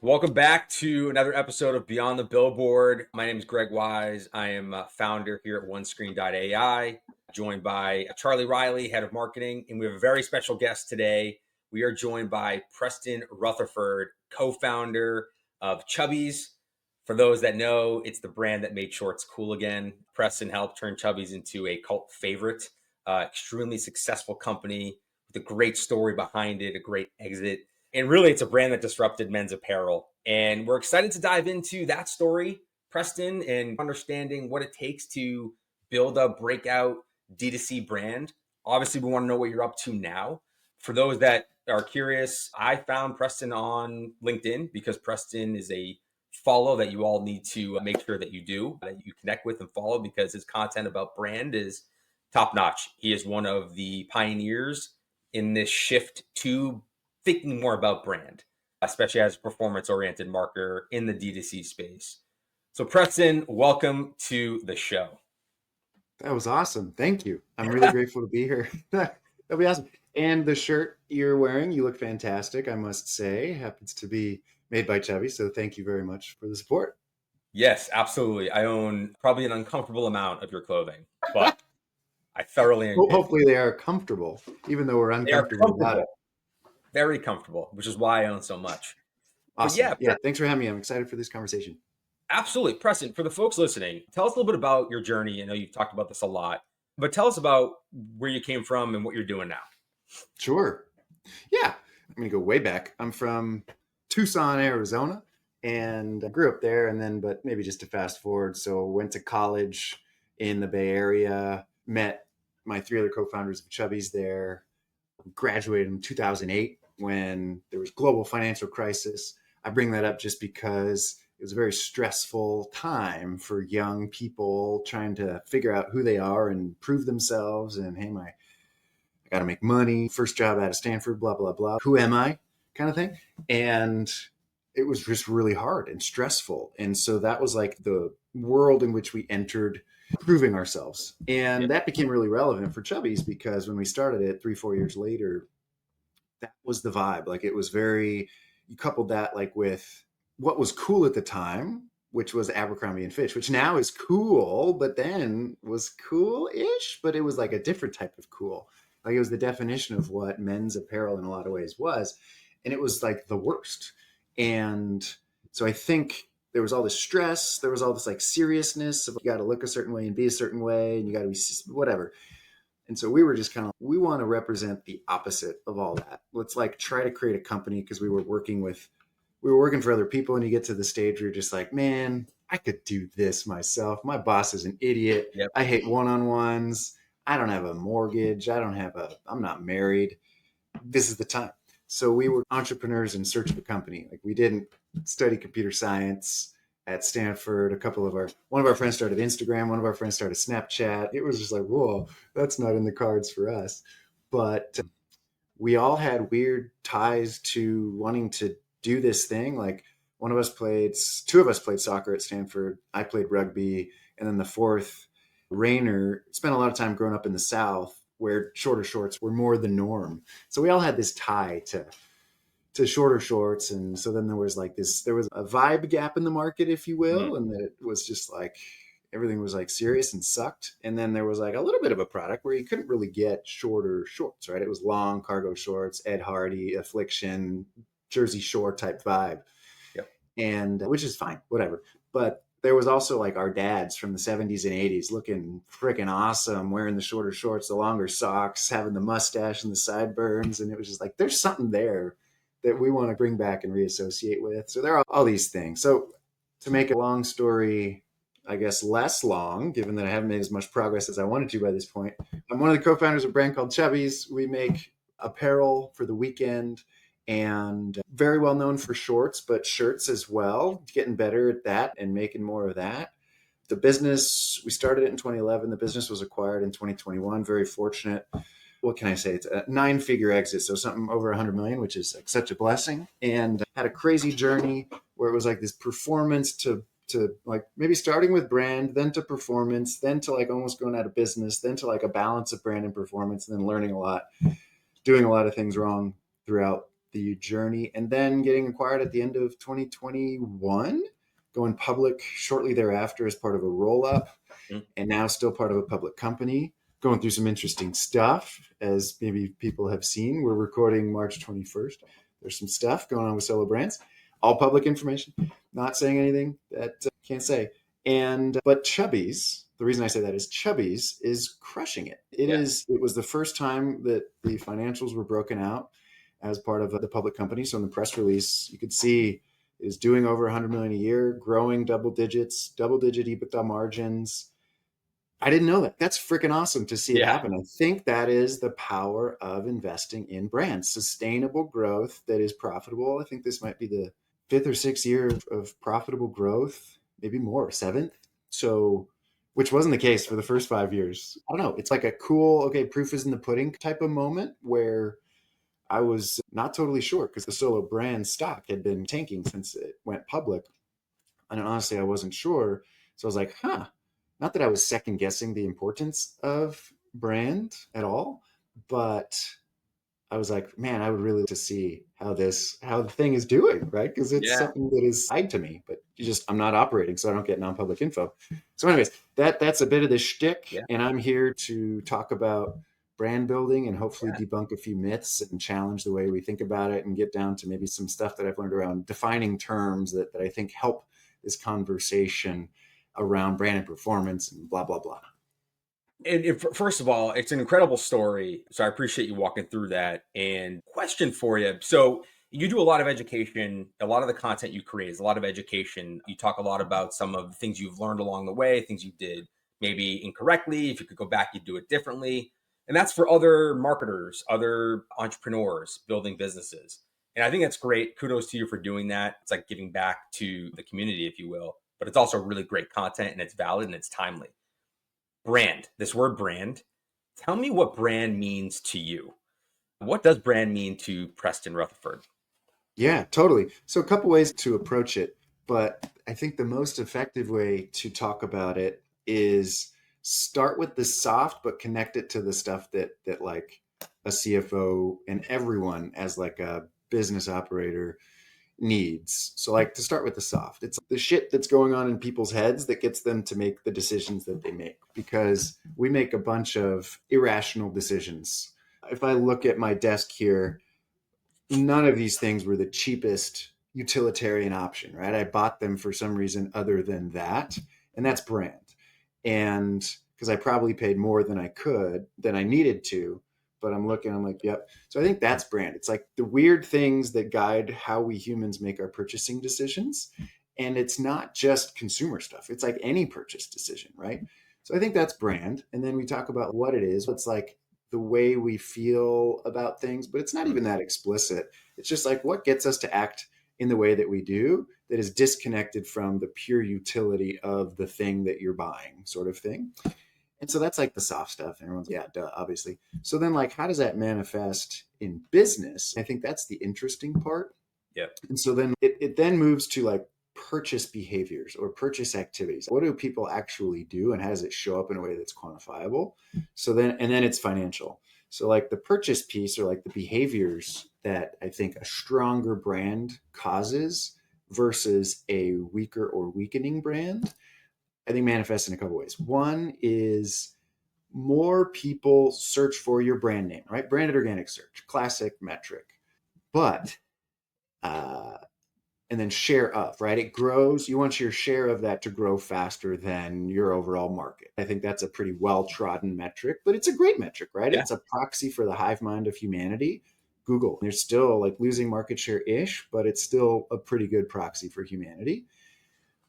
Welcome back to another episode of Beyond the Billboard. My name is Greg Wise. I am a founder here at OneScreen.ai, joined by Charlie Riley, head of marketing, and we have a very special guest today. We are joined by Preston Rutherford, co-founder of Chubbies. For those that know, it's the brand that made shorts cool again. Preston helped turn Chubbies into a cult favorite, extremely successful company with a great story behind it, a great exit. And really, it's a brand that disrupted men's apparel. And we're excited to dive into that story, Preston, and understanding what it takes to build a breakout D2C brand. Obviously, we want to know what you're up to now. For those that are curious, I found Preston on LinkedIn because Preston is a follow that you all need to make sure that you do, that you connect with and follow, because his content about brand is top notch. He is one of the pioneers in this shift to thinking more about brand, especially as a performance-oriented marketer in the D2C space. So Preston, welcome to the show. That was awesome. Thank you. I'm really grateful to be here. That'll be awesome. And the shirt you're wearing, you look fantastic, I must say. Happens to be made by Chubby, so thank you very much for the support. Yes, absolutely. I own probably an uncomfortable amount of your clothing, but I thoroughly enjoy Hopefully they are comfortable, even though we're They are uncomfortable about comfortable, it. very comfortable, which is why I own so much. But Awesome. yeah, Yeah, thanks for having me. I'm excited for this conversation. absolutely. Preston, for the folks listening, tell us a little bit about your journey. I know you've talked about this a lot, but tell us about where you came from and what you're doing now. Sure. Yeah, I'm going to go way back. I'm from Tucson, Arizona, and I grew up there. And then, but maybe just to fast forward, so went to college in the Bay Area, met my three other co-founders of Chubbies there, graduated in 2008 when there was global financial crisis. I bring that up just because it was a very stressful time for young people trying to figure out who they are and prove themselves. And hey, I got to make money. First job out of Stanford, blah, blah, blah. Who am I? Kind of thing. And it was just really hard and stressful. And so that was like the world in which we entered proving ourselves. Yeah. And that became really relevant for Chubbies because when we started it 3-4 years later, that was the vibe. Like it was very, you coupled that like with what was cool at the time, which was Abercrombie and Fitch, which now is cool, but then was cool-ish, but it was like a different type of cool. Like it was the definition of what men's apparel in a lot of ways was. And it was like the worst. And so I think there was all this stress, there was all this like seriousness of you got to look a certain way and be a certain way, and you got to be whatever. And so we were just kind of, we want to represent the opposite of all that. Let's like try to create a company because we were working for other people, and you get to the stage where you're just like, man, I could do this myself. My boss is an idiot. Yep. I hate one-on-ones. I don't have a mortgage. I'm not married. This is the time. So we were entrepreneurs in search of a company. Like we didn't study computer science at Stanford. One of our friends started Instagram. One of our friends started Snapchat. It was just like, whoa, that's not in the cards for us. But we all had weird ties to wanting to do this thing. Like two of us played soccer at Stanford. I played rugby. And then the fourth, Rainer, spent a lot of time growing up in the South where shorter shorts were more the norm. So we all had this tie to shorter shorts. And so then there was a vibe gap in the market, if you Mm. will. And that it was just like, everything was like serious and sucked. And then there was like a little bit of a product where you couldn't really get shorter shorts, right? It was long cargo shorts, Ed Hardy, Affliction, Jersey Shore type vibe. Yep. And which is fine, whatever. But there was also like our dads from the 70s and 80s looking freaking awesome, wearing the shorter shorts, the longer socks, having the mustache and the sideburns. And it was just like, there's something there that we want to bring back and reassociate with. So there are all these things. So to make a long story, I guess, less long, given that I haven't made as much progress as I wanted to by this point, I'm one of the co-founders of a brand called Chubbies. We make apparel for the weekend and very well known for shorts, but shirts as well, getting better at that and making more of that. The business, we started it in 2011. The business was acquired in 2021. Very fortunate. What can I say? It's a 9-figure exit, so something over 100 million, which is like such a blessing. And had a crazy journey where it was like this performance to like maybe starting with brand, then to performance, then to like almost going out of business, then to like a balance of brand and performance, and then learning a lot, doing a lot of things wrong throughout the journey, and then getting acquired at the end of 2021, going public shortly thereafter as part of a roll up, Mm. and now still part of a public company, going through some interesting stuff. As maybe people have seen, we're recording March 21st. There's some stuff going on with Solo Brands, all public information, not saying anything that can't say. And but Chubbies, the reason I say that is Chubbies is crushing it. Yeah. It was the first time that the financials were broken out as part of the public company. So in the press release, you could see it is doing over 100 million a year, growing double digits, double digit EBITDA margins. I didn't know that. That's freaking awesome to see it Yeah. happen. I think that is the power of investing in brands, sustainable growth that is profitable. I think this might be the fifth or sixth year of profitable growth, maybe more, seventh. So, which wasn't the case for the first 5 years. I don't know. It's like a cool, okay, proof is in the pudding type of moment where I was not totally sure because the Solo brand stock had been tanking since it went public. And honestly, I wasn't sure. So I was like, huh, not that I was second guessing the importance of brand at all, but I was like, man, I would really like to see how the thing is doing, right? Because it's Yeah. something that is tied to me, but I'm not operating, so I don't get non-public info. So, anyways, that's a bit of the shtick, Yeah. and I'm here to talk about brand building and hopefully Yeah. debunk a few myths and challenge the way we think about it and get down to maybe some stuff that I've learned around defining terms that I think help this conversation around brand and performance and blah blah blah. First of all, it's an incredible story. So I appreciate you walking through that. And question for you. So you do a lot of education. A lot of the content you create is a lot of education. You talk a lot about some of the things you've learned along the way, things you did maybe incorrectly. If you could go back, you'd do it differently. And that's for other marketers, other entrepreneurs building businesses. And I think that's great. Kudos to you for doing that. It's like giving back to the community, if you will. But it's also really great content and it's valid and it's timely. Brand, this word brand. Tell me what brand means to you. What does brand mean to Preston Rutherford? Yeah, totally. So a couple ways to approach it, but I think the most effective way to talk about it is start with the soft, but connect it to the stuff that like a CFO and everyone as like a business operator needs. So like to start with the soft, it's the shit that's going on in people's heads that gets them to make the decisions that they make because we make a bunch of irrational decisions. If I look at my desk here, none of these things were the cheapest utilitarian option, right? I bought them for some reason other than that, and that's brand. And because I probably paid more than I needed to, but I'm like, yep. So I think that's brand. It's like the weird things that guide how we humans make our purchasing decisions. And it's not just consumer stuff, it's like any purchase decision, right? So I think that's brand. And then we talk about what it is. It's like the way we feel about things, but it's not even that explicit. It's just like what gets us to act in the way that we do that is disconnected from the pure utility of the thing that you're buying, sort of thing. And so that's like the soft stuff. Everyone's, yeah, duh, obviously. So then, like, how does that manifest in business? I think that's the interesting part. Yeah. And so then it then moves to like purchase behaviors or purchase activities. What do people actually do and how does it show up in a way that's quantifiable? So then, and then it's financial. So like the purchase piece or like the behaviors that I think a stronger brand causes versus a weaker or weakening brand, I think manifests in a couple ways. One is more people search for your brand name, right? Branded organic search, classic metric. But uh, and then share of, right? It grows. You want your share of that to grow faster than your overall market. I think that's a pretty well trodden metric, but it's a great metric, right? Yeah. It's a proxy for the hive mind of humanity. Google, they're still like losing market share ish, but it's still a pretty good proxy for humanity.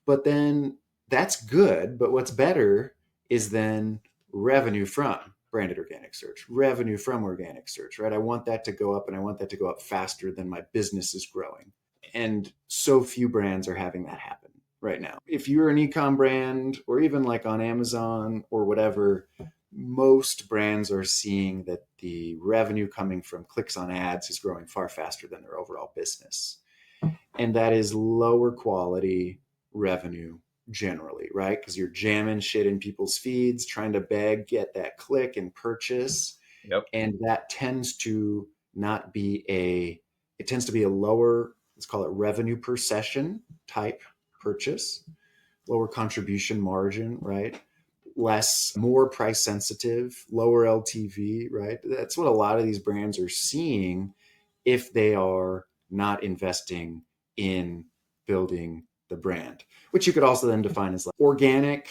But then that's good. But what's better is then revenue from branded organic search, revenue from organic search, right? I want that to go up and I want that to go up faster than my business is growing. And so few brands are having that happen right now. If you're an ecom brand or even like on Amazon or whatever, most brands are seeing that the revenue coming from clicks on ads is growing far faster than their overall business. And that is lower quality revenue generally, right? Because you're jamming shit in people's feeds, trying to beg, get that click and purchase. Yep. And that tends to not be a It tends to be a lower, let's call it revenue per session type purchase, lower contribution margin, right? More price sensitive, lower LTV, right? That's what a lot of these brands are seeing if they are not investing in building the brand, which you could also then define as like organic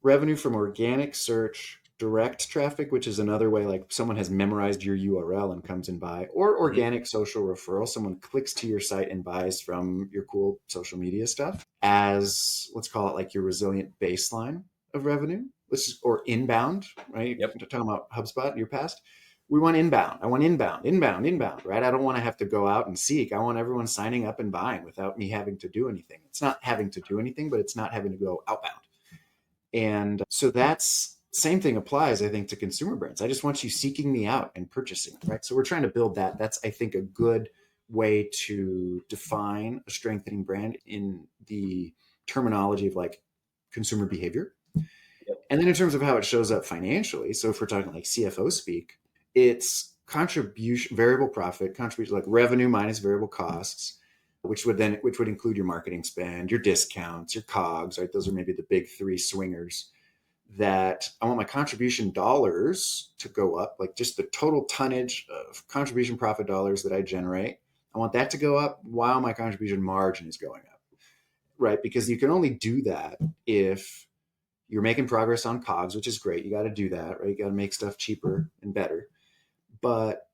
revenue from organic search, direct traffic, which is another way, like someone has memorized your URL and comes and buy, or Mhm. organic social referral, someone clicks to your site and buys from your cool social media stuff, as let's call it like your resilient baseline of revenue. Or inbound, right? Yep. Talking about HubSpot, your past. We want inbound. I want inbound, right? I don't want to have to go out and seek. I want everyone signing up and buying without me having to do anything. It's not having to do anything, but it's not having to go outbound. And so that's same thing applies, I think, to consumer brands. I just want you seeking me out and purchasing, right? So we're trying to build that. That's, I think, a good way to define a strengthening brand in the terminology of like consumer behavior. Yep. And then in terms of how it shows up financially, so if we're talking like CFO speak, it's contribution, variable profit, contribution, like revenue minus variable costs, which would include your marketing spend, your discounts, your COGS, right? Those are maybe the big three swingers. That I want my contribution dollars to go up, like just the total tonnage of contribution profit dollars that I generate. I want that to go up while my contribution margin is going up, right? Because you can only do that if you're making progress on COGS, which is great. You got to do that, right? You got to make stuff cheaper and better. But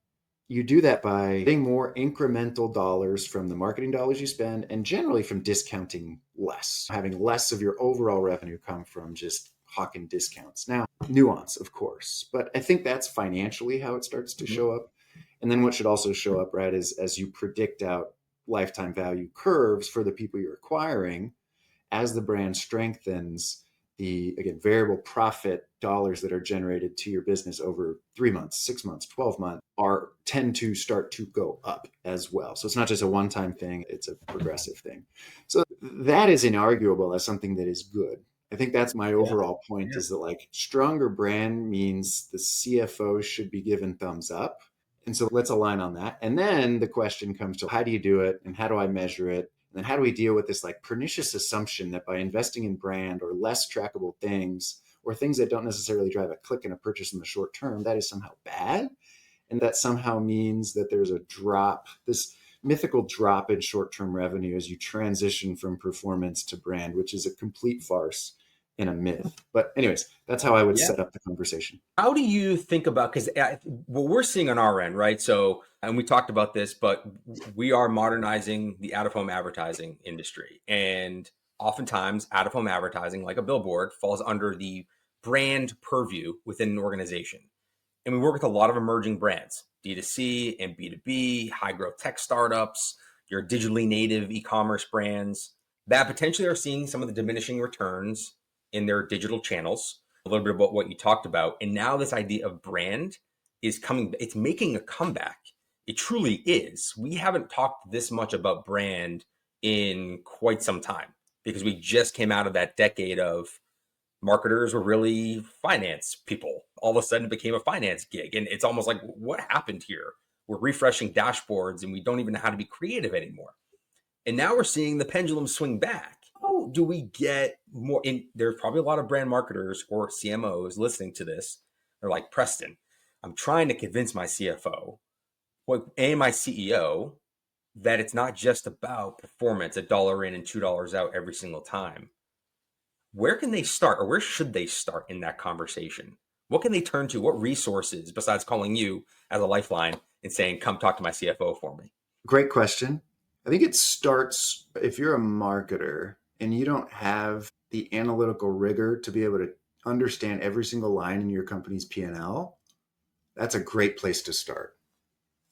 you do that by getting more incremental dollars from the marketing dollars you spend and generally from discounting less, having less of your overall revenue come from just hawking discounts. Now, nuance, of course, but I think that's financially how it starts to show up. And then what should also show up, right, is as you predict out lifetime value curves for the people you're acquiring, as the brand strengthens, the again variable profit dollars that are generated to your business over 3 months, 6 months, 12 months are tend to start to go up as well. So it's not just a one-time thing, it's a progressive thing. So that is inarguable as something that is good. I think that's my Yeah. overall point, is that like stronger brand means the CFO should be given thumbs up. And so let's align on that. And then the question comes to, how do you do it and how do I measure it? And then how do we deal with this like pernicious assumption that by investing in brand or less trackable things, or things that don't necessarily drive a click and a purchase in the short term, that is somehow bad? And that somehow means that there's a drop, this mythical drop in short-term revenue as you transition from performance to brand, which is a complete farce and a myth. But anyways, that's how I would Yeah. set up the conversation. How do you think about, because what we're seeing on our end, right? So, and we talked about this, but we are modernizing the out of home advertising industry. And oftentimes, out of home advertising, like a billboard, falls under the brand purview within an organization. And we work with a lot of emerging brands, D2C and B2B, high growth tech startups, your digitally native e commerce brands that potentially are seeing some of the diminishing returns in their digital channels. A little bit about what you talked about. And now this idea of brand is coming, it's making a comeback. It truly is. We haven't talked this much about brand in quite some time because we just came out of that decade of marketers were really finance people. All of a sudden, it became a finance gig. And it's almost like, what happened here? We're refreshing dashboards and we don't even know how to be creative anymore. And now we're seeing the pendulum swing back. How do we get more in? There's probably a lot of brand marketers or CMOs listening to this. They're like, Preston, I'm trying to convince my CFO and my CEO that it's not just about performance, $1 in and $2 out every single time. Where can they start, or where should they start in that conversation? What can they turn to? What resources besides calling you as a lifeline and saying, come talk to my CFO for me? Great question. I think it starts, if you're a marketer and you don't have the analytical rigor to be able to understand every single line in your company's P&L, that's a great place to start.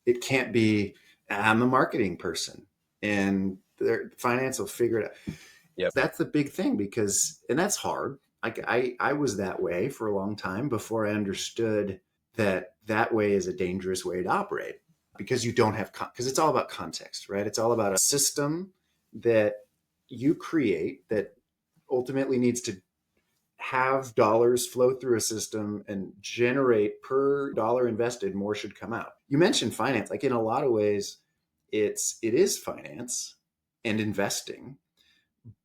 It can't be, I'm a marketing person and their finance will figure it out. Yep. That's the big thing, because, and that's hard. I was that way for a long time before I understood that that way is a dangerous way to operate, because you don't have, because it's all about context, right? It's all about a system that you create that ultimately needs to have dollars flow through a system and generate per dollar invested, more should come out. You mentioned finance, like in a lot of ways, it is finance and investing,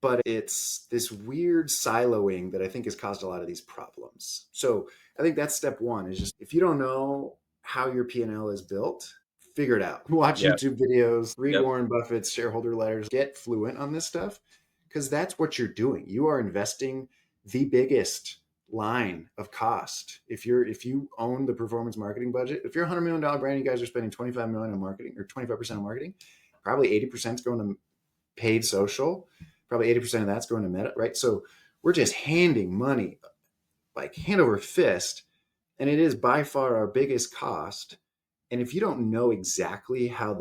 but it's this weird siloing that I think has caused a lot of these problems. So I think that's step one, is just, if you don't know how your P&L is built, figure it out. Watch Yep. YouTube videos, read Yep. Warren Buffett's shareholder letters, get fluent on this stuff, because that's what you're doing. You are investing the biggest line of cost. If you own the performance marketing budget, if you're a $100 million brand, you guys are spending 25 million on marketing, or 25% on marketing, probably 80% is going to paid social, probably 80% of that's going to Meta, right? So we're just handing money like hand over fist, and it is by far our biggest cost. And if you don't know exactly how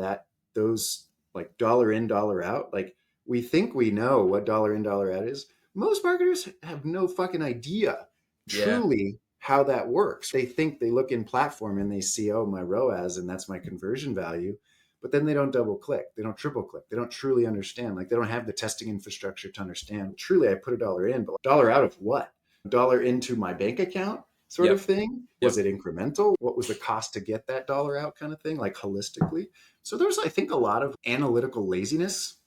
those like dollar in, dollar out, like we think we know what dollar in, dollar out is, most marketers have no fucking idea Yeah. truly how that works. They think they look in platform and they see, oh, my ROAS, and that's my conversion value. But then they don't double click. They don't triple click. They don't truly understand. Like, they don't have the testing infrastructure to understand. Truly, I put a dollar in, but dollar out of what? Dollar into my bank account sort Yep. of thing? Yep. Was it incremental? What was the cost to get that dollar out kind of thing, like holistically? So there's, I think, a lot of analytical laziness,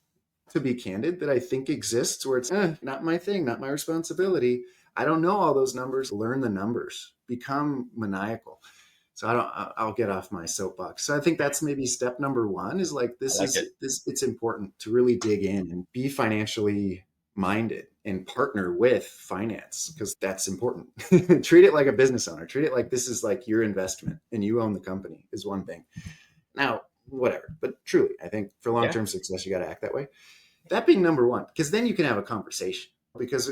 to be candid, that I think exists, where it's not my thing, not my responsibility. I don't know all those numbers. Learn the numbers. Become maniacal. So I'll get off my soapbox. So I think that's maybe step number one, is like, I like it. it's important to really dig in and be financially minded and partner with finance, because that's important. Treat it like a business owner. Treat it like this is like your investment and you own the company, is one thing. Now, whatever, but truly, I think for long-term success, you got to act that way. That being number one, because then you can have a conversation. Because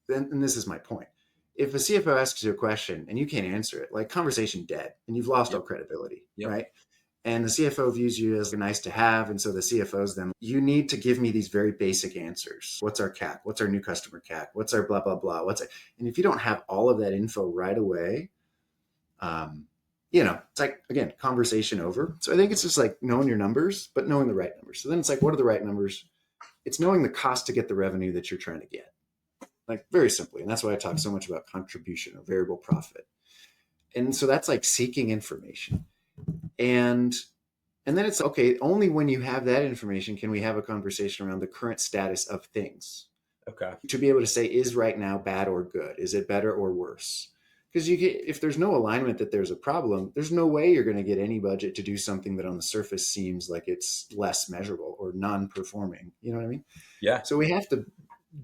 then, and this is my point, if a CFO asks you a question and you can't answer it, like, conversation dead, and you've lost all credibility, right? And the CFO views you as nice to have. And so the CFOs then, you need to give me these very basic answers. What's our CAC? What's our new customer CAC? What's our blah, blah, blah? And if you don't have all of that info right away, it's like, again, conversation over. So I think it's just like knowing your numbers, but knowing the right numbers. So then it's like, what are the right numbers? It's knowing the cost to get the revenue that you're trying to get, like, very simply. And that's why I talk so much about contribution or variable profit. And so that's like seeking information. And then it's okay, only when you have that information can we have a conversation around the current status of things. Okay. To be able to say, is right now bad or good? Is it better or worse? Because if there's no alignment that there's a problem, there's no way you're going to get any budget to do something that on the surface seems like it's less measurable or non-performing. You know what I mean? Yeah. So we have to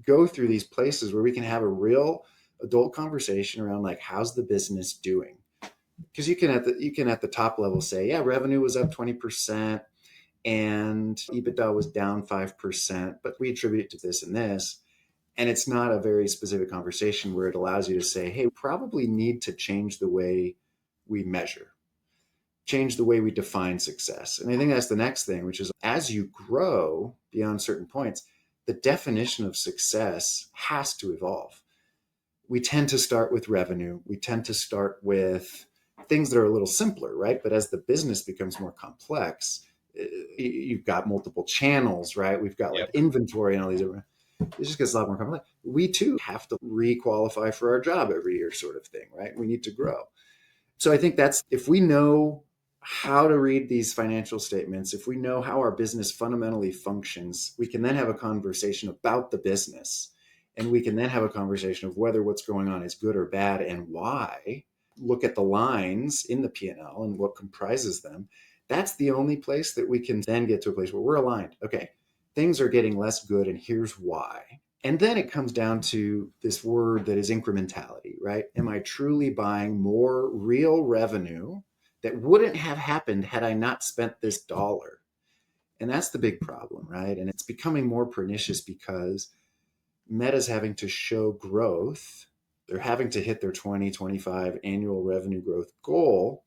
go through these places where we can have a real adult conversation around, like, how's the business doing? Because you can at the top level say, yeah, revenue was up 20% and EBITDA was down 5%, but we attribute it to this and this. And it's not a very specific conversation where it allows you to say, hey, we probably need to change the way we measure, change the way we define success. And I think that's the next thing, which is, as you grow beyond certain points, the definition of success has to evolve. We tend to start with revenue. We tend to start with things that are a little simpler, right? But as the business becomes more complex, you've got multiple channels, right? We've got like inventory and all these different, it just gets a lot more complex. We too have to re-qualify for our job every year, sort of thing, right? We need to grow. So I think that's, if we know how to read these financial statements, if we know how our business fundamentally functions, we can then have a conversation about the business. And we can then have a conversation of whether what's going on is good or bad and why. Look at the lines in the P&L and what comprises them. That's the only place that we can then get to a place where we're aligned. Okay, things are getting less good, and here's why. And then it comes down to this word that is incrementality, right? Am I truly buying more real revenue that wouldn't have happened had I not spent this dollar? And that's the big problem, right? And it's becoming more pernicious because Meta's having to show growth. They're having to hit their 2025 annual revenue growth goal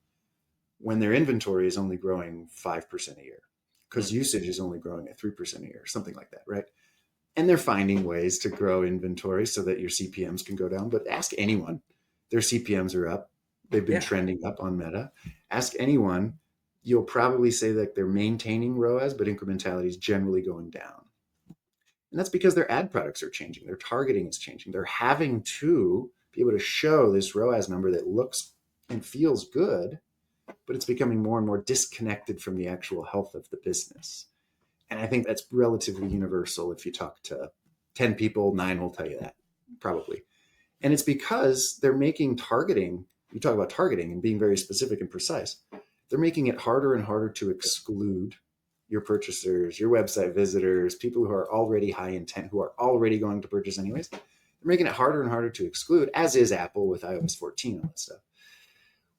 when their inventory is only growing 5% a year, because usage is only growing at 3% a year, something like that, right? And they're finding ways to grow inventory so that your CPMs can go down. But ask anyone, their CPMs are up. They've been trending up on Meta. Ask anyone, you'll probably say that they're maintaining ROAS, but incrementality is generally going down. And that's because their ad products are changing. Their targeting is changing. They're having to be able to show this ROAS number that looks and feels good but it's becoming more and more disconnected from the actual health of the business. And I think that's relatively universal. If you talk to 10 people, 9 will tell you that, probably. And it's because they're making targeting, you talk about targeting and being very specific and precise, they're making it harder and harder to exclude your purchasers, your website visitors, people who are already high intent, who are already going to purchase anyways. They're making it harder and harder to exclude, as is Apple with iOS 14 and all that stuff,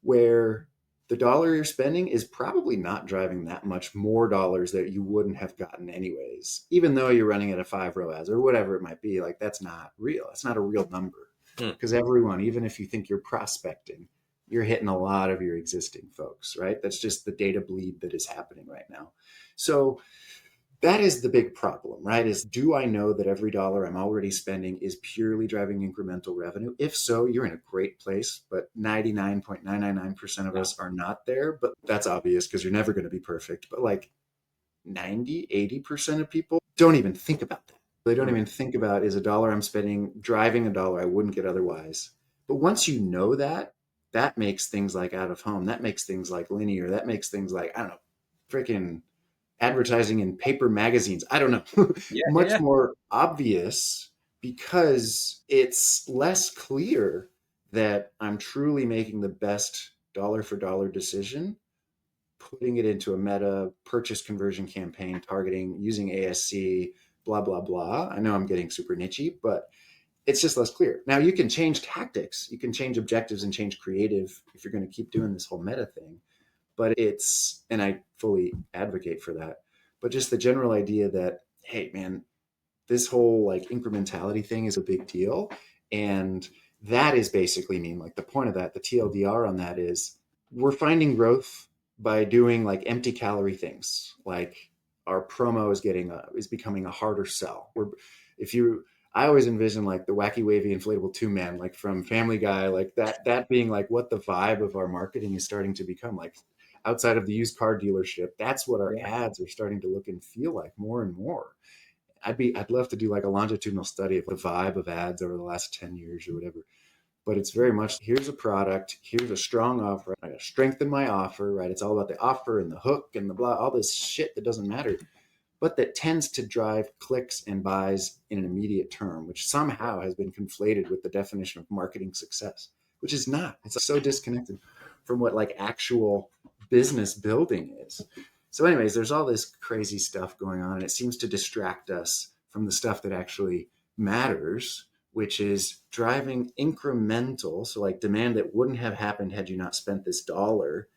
where the dollar you're spending is probably not driving that much more dollars that you wouldn't have gotten anyways, even though you're running at a 5 ROAS or whatever it might be. Like, that's not real. It's not a real number, because everyone, even if you think you're prospecting, you're hitting a lot of your existing folks, right? That's just the data bleed that is happening right now. So that is the big problem, right? Is, do I know that every dollar I'm already spending is purely driving incremental revenue? If so, you're in a great place, but 99.999% of us are not there. But that's obvious because you're never going to be perfect. But like 80% of people don't even think about that. They don't even think about, is a dollar I'm spending driving a dollar I wouldn't get otherwise? But once you know that, that makes things like out of home, that makes things like linear, that makes things like, I don't know, freaking advertising in paper magazines, I don't know, much more obvious, because it's less clear that I'm truly making the best dollar for dollar decision, putting it into a meta purchase conversion campaign, targeting, using ASC, blah, blah, blah. I know I'm getting super nichey, but it's just less clear. Now, you can change tactics, you can change objectives and change creative if you're going to keep doing this whole meta thing. But it's, and I fully advocate for that, but just the general idea that, hey, man, this whole like incrementality thing is a big deal. And that is basically mean, like, the point of that, the TLDR on that is, we're finding growth by doing like empty calorie things. Like, our promo is becoming a harder sell. I always envision like the wacky wavy inflatable 2-man, like from Family Guy, like that being like what the vibe of our marketing is starting to become, like outside of the used car dealership. That's what our ads are starting to look and feel like more and more. I'd love to do like a longitudinal study of the vibe of ads over the last 10 years or whatever. But it's very much, here's a product, here's a strong offer, I gotta strengthen my offer, right? It's all about the offer and the hook and the blah, all this shit that doesn't matter, but that tends to drive clicks and buys in an immediate term, which somehow has been conflated with the definition of marketing success, which is not. It's so disconnected from what like actual business building is. So anyways, there's all this crazy stuff going on, and it seems to distract us from the stuff that actually matters, which is driving incremental, so like demand that wouldn't have happened had you not spent this dollar,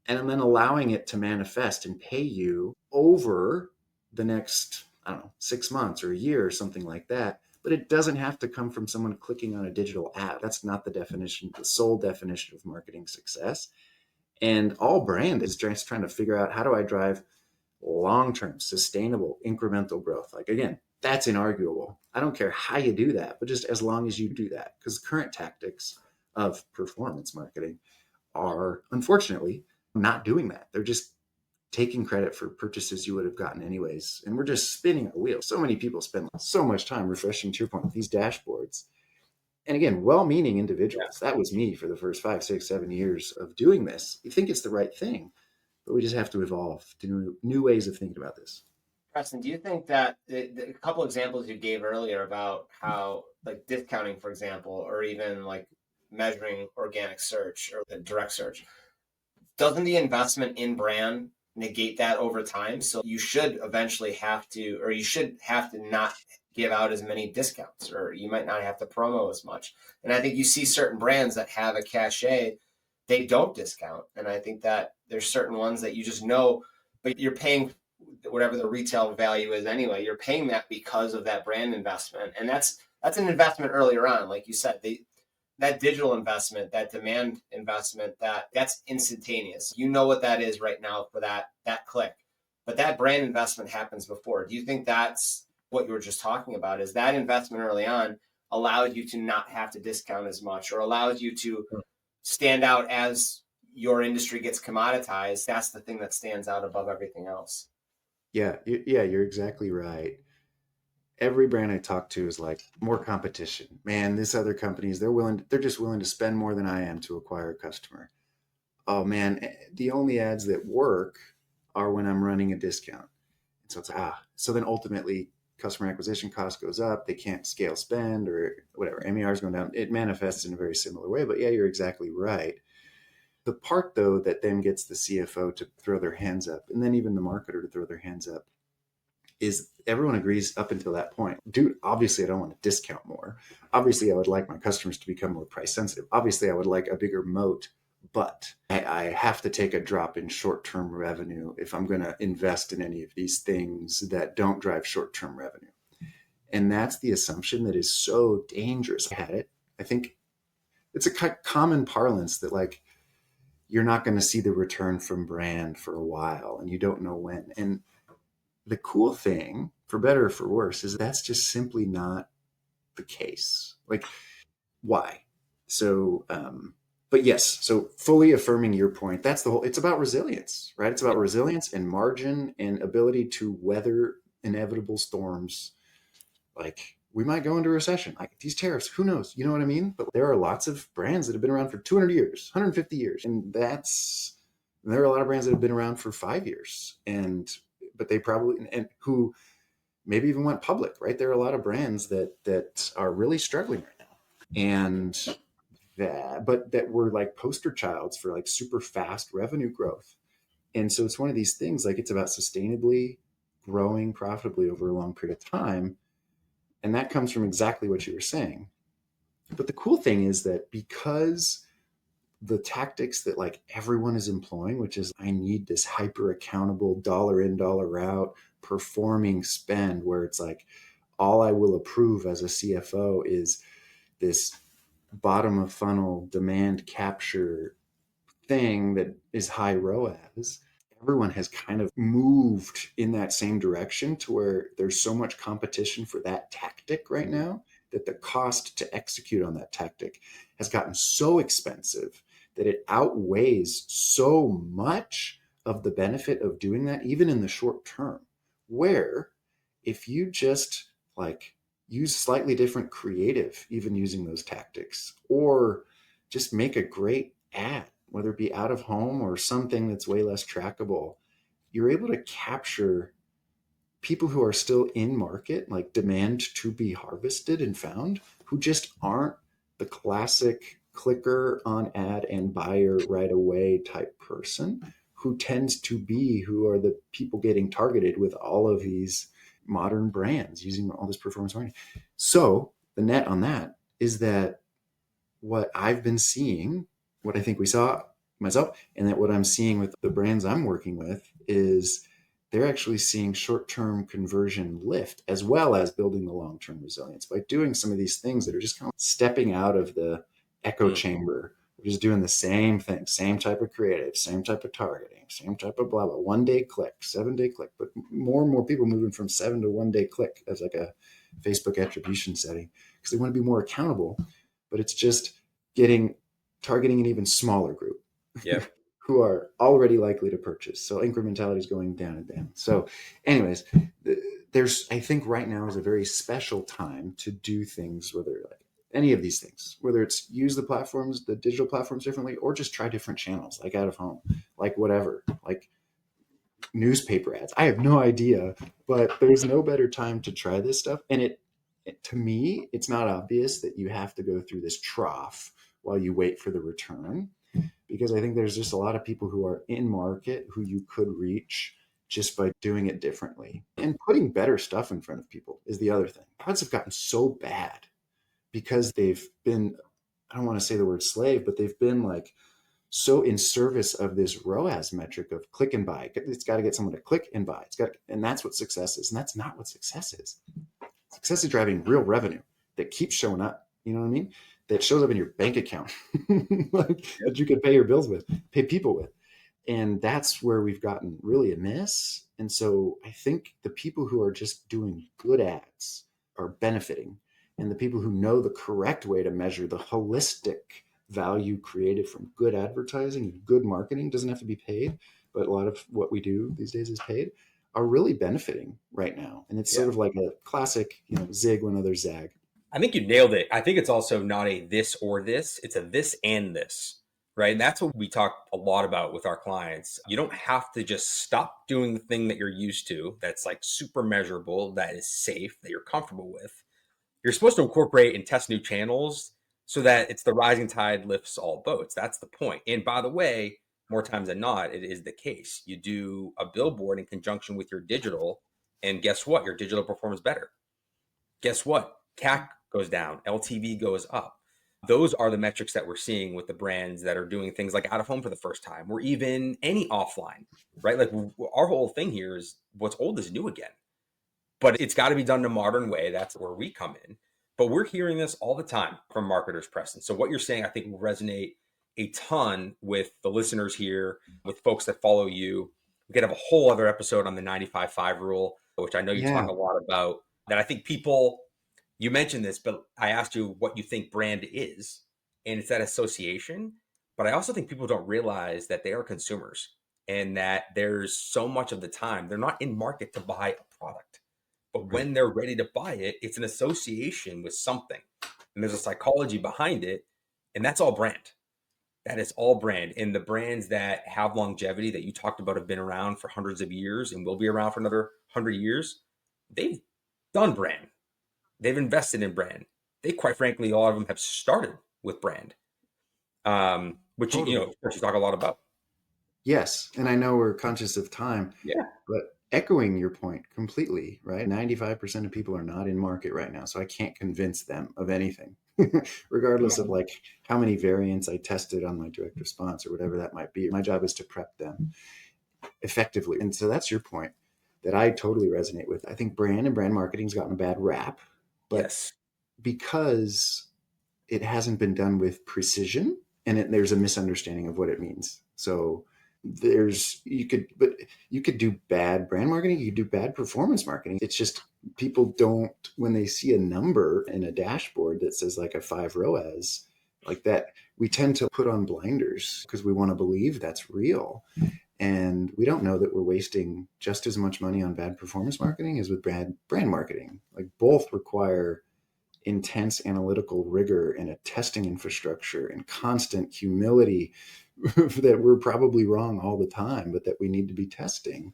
and then allowing it to manifest and pay you over the next, I don't know, 6 months or a year or something like that. But it doesn't have to come from someone clicking on a digital ad. That's not the definition, the sole definition of marketing success. And all brand is just trying to figure out, how do I drive long-term, sustainable, incremental growth? Like, again, that's inarguable. I don't care how you do that, but just as long as you do that, because current tactics of performance marketing are, unfortunately, not doing that. They're just taking credit for purchases you would have gotten anyways. And we're just spinning a wheel. So many people spend so much time refreshing, to your point, these dashboards. And again, well-meaning individuals. That was me for the first 5, 6, 7 years of doing this. You think it's the right thing, but we just have to evolve to new ways of thinking about this. Preston, do you think that a couple examples you gave earlier about how, like, discounting, for example, or even like measuring organic search or the direct search, doesn't the investment in brand negate that over time? So you should eventually have to, or you should have to not give out as many discounts, or you might not have to promo as much. And I think you see certain brands that have a cachet, they don't discount. And I think that there's certain ones that you just know, but you're paying whatever the retail value is anyway. You're paying that because of that brand investment. And that's an investment earlier on. Like you said, that digital investment, that demand investment, that's instantaneous. You know what that is right now for that click. But that brand investment happens before. Do you think that's what you were just talking about? Is that investment early on allows you to not have to discount as much, or allows you to stand out as your industry gets commoditized? That's the thing that stands out above everything else. Yeah, you're exactly right. Every brand I talk to is like, more competition. Man, this other companies, they're just willing to spend more than I am to acquire a customer. oh man, the only ads that work are when I'm running a discount. And so it's so then ultimately customer acquisition cost goes up. They can't scale spend or whatever. MER is going down. It manifests in a very similar way. But yeah, you're exactly right. The part though that then gets the CFO to throw their hands up, and then even the marketer to throw their hands up, is everyone agrees up until that point. Dude, obviously I don't want to discount more. Obviously I would like my customers to become more price sensitive. Obviously I would like a bigger moat, but I have to take a drop in short-term revenue if I'm going to invest in any of these things that don't drive short-term revenue. And that's the assumption that is so dangerous. I had it. I think it's a common parlance that like you're not going to see the return from brand for a while and you don't know when. And the cool thing, for better or for worse, is that's just simply not the case. Like, why? So, but yes, so fully affirming your point, that's the whole, it's about resilience, right? It's about resilience and margin and ability to weather inevitable storms. Like, we might go into a recession, like these tariffs, who knows? You know what I mean? But there are lots of brands that have been around for 200 years, 150 years. And there are a lot of brands that have been around for 5 years. But they probably, and who maybe even went public, right? There are a lot of brands that are really struggling right now. And that were like poster childs for like super fast revenue growth. And so it's one of these things, like it's about sustainably growing profitably over a long period of time. And that comes from exactly what you were saying. But the cool thing is that because the tactics that like everyone is employing, which is I need this hyper accountable dollar in, dollar out performing spend, where it's like all I will approve as a CFO is this bottom of funnel demand capture thing that is high ROAS. Everyone has kind of moved in that same direction to where there's so much competition for that tactic right now that the cost to execute on that tactic has gotten so expensive that it outweighs so much of the benefit of doing that, even in the short term. Where if you just like use slightly different creative, even using those tactics, or just make a great ad, whether it be out of home or something that's way less trackable, you're able to capture people who are still in market, like demand to be harvested and found, who just aren't the classic clicker on ad and buyer right away type person, who tends to be who are the people getting targeted with all of these modern brands using all this performance marketing. So the net on that is that what I've been seeing, what I think we saw myself, and that what I'm seeing with the brands I'm working with is they're actually seeing short-term conversion lift as well as building the long-term resilience by doing some of these things that are just kind of stepping out of the echo chamber. We're just doing the same thing, same type of creative, same type of targeting, same type of blah, blah, 1 day click, 7 day click, but more and more people moving from 7 to 1 day click as like a Facebook attribution setting because they want to be more accountable, but it's just targeting an even smaller group. Yeah. Who are already likely to purchase. So incrementality is going down and down. So anyways, I think right now is a very special time to do things, whether like any of these things, whether it's use the platforms, the digital platforms differently, or just try different channels, like out of home, like whatever, like newspaper ads. I have no idea, but there's no better time to try this stuff. And to me, it's not obvious that you have to go through this trough while you wait for the return, because I think there's just a lot of people who are in market who you could reach just by doing it differently. And putting better stuff in front of people is the other thing. Ads have gotten so bad because they've been, I don't want to say the word slave, but they've been like so in service of this ROAS metric of click and buy. It's got to get someone to click and buy. And that's what success is. And that's not what success is. Success is driving real revenue that keeps showing up. You know what I mean? That shows up in your bank account, like, that you can pay your bills with, pay people with. And that's where we've gotten really amiss. And so I think the people who are just doing good ads are benefiting. And the people who know the correct way to measure the holistic value created from good advertising and good marketing, doesn't have to be paid, but a lot of what we do these days is paid, are really benefiting right now. And it's sort of like a classic, zig when others zag. I think you nailed it. I think it's also not a this or this, it's a this and this. right? And that's what we talk a lot about with our clients. You don't have to just stop doing the thing that you're used to, that's like super measurable, that is safe, that you're comfortable with. You're supposed to incorporate and test new channels so that it's the rising tide lifts all boats. That's the point. And by the way, more times than not, it is the case. You do a billboard in conjunction with your digital, and guess what? Your digital performs better. Guess what? CAC goes down, LTV goes up. Those are the metrics that we're seeing with the brands that are doing things like out of home for the first time, or even any offline, right? Like our whole thing here is what's old is new again, but it's got to be done in a modern way. That's where we come in. But we're hearing this all the time from marketers, Preston. So what you're saying, I think, will resonate a ton with the listeners here, with folks that follow you. We could have a whole other episode on the 95-5 rule, which I know you Yeah. talk a lot about. That I think people, you mentioned this, but I asked you what you think brand is, and it's that association. But I also think people don't realize that they are consumers, and that there's so much of the time they're not in market to buy a product. But when they're ready to buy it, it's an association with something. And there's a psychology behind it. And that's all brand. That is all brand. And the brands that have longevity that you talked about have been around for hundreds of years and will be around for another 100 years. They've done brand. They've invested in brand. They, quite frankly, a lot of them have started with brand, which, Totally. of course, you talk a lot about. Yes. And I know we're conscious of time, Yeah. but echoing your point completely, right? 95% of people are not in market right now. So I can't convince them of anything, regardless of like how many variants I tested on my direct response or whatever that might be. My job is to prep them effectively. And so that's your point that I totally resonate with. I think brand and brand marketing's gotten a bad rap, but Yes. because it hasn't been done with precision and there's a misunderstanding of what it means. So you could do bad brand marketing, you could do bad performance marketing. It's just people don't, when they see a number in a dashboard that says like a 5 ROAS like that, we tend to put on blinders because we want to believe that's real. And we don't know that we're wasting just as much money on bad performance marketing as with brand marketing. Like both require intense analytical rigor and a testing infrastructure and constant humility that we're probably wrong all the time, but that we need to be testing.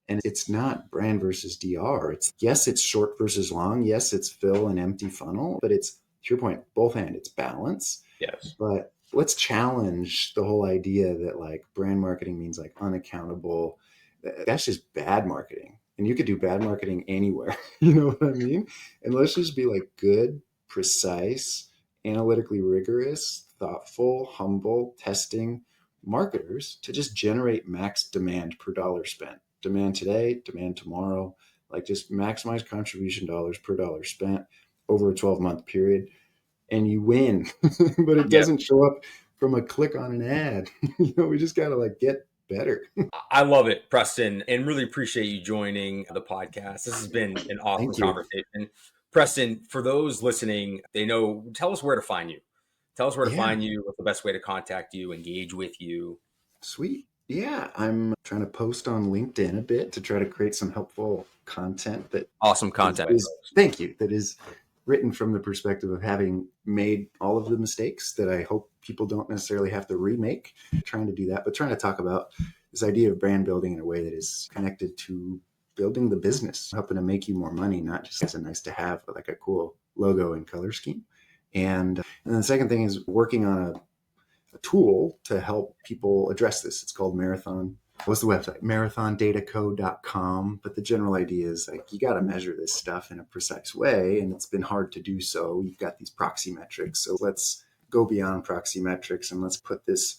And it's not brand versus DR. It's short versus long. Yes, it's fill and empty funnel, but it's, to your point, both and it's balance. Yes. But let's challenge the whole idea that like brand marketing means like unaccountable. That's just bad marketing. And you could do bad marketing anywhere. You know what I mean? And let's just be like good, precise, analytically rigorous, thoughtful, humble, testing marketers to just generate max demand per dollar spent. Demand today, demand tomorrow, like just maximize contribution dollars per dollar spent over a 12-month period. And you win, but it doesn't show up from a click on an ad. We just got to like get better. I love it, Preston, and really appreciate you joining the podcast. This has been an awesome conversation. Preston, for those listening, tell us where to find you. Tell us where to find you, what's the best way to contact you, engage with you. Sweet. Yeah, I'm trying to post on LinkedIn a bit to try to create some helpful content that awesome content. Thank you. That is written from the perspective of having made all of the mistakes that I hope people don't necessarily have to remake, trying to do that, but trying to talk about this idea of brand building in a way that is connected to building the business, helping to make you more money, not just as a nice to have, but like a cool logo and color scheme. And then the second thing is working on a tool to help people address this. It's called Marathon. What's the website? marathondataco.com. But the general idea is like, you got to measure this stuff in a precise way. And it's been hard to do so. You've got these proxy metrics. So let's go beyond proxy metrics and let's put this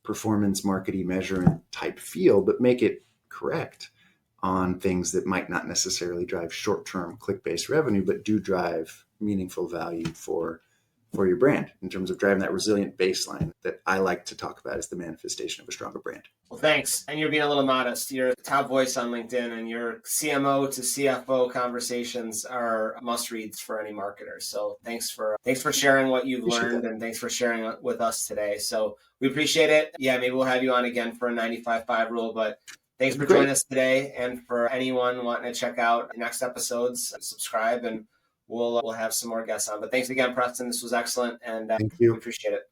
performance marketing measurement type field, but make it correct on things that might not necessarily drive short-term click-based revenue, but do drive meaningful value for your brand in terms of driving that resilient baseline that I like to talk about as the manifestation of a stronger brand. Well, thanks. And you're being a little modest. You're a top voice on LinkedIn, and your CMO to CFO conversations are must-reads for any marketer. So thanks for sharing what you've learned, and thanks for sharing with us today. So we appreciate it. Yeah, maybe we'll have you on again for a 95-5 rule, but thanks for joining us today. And for anyone wanting to check out the next episodes, subscribe, and we'll have some more guests on. But thanks again, Preston. This was excellent, and thank you. We appreciate it.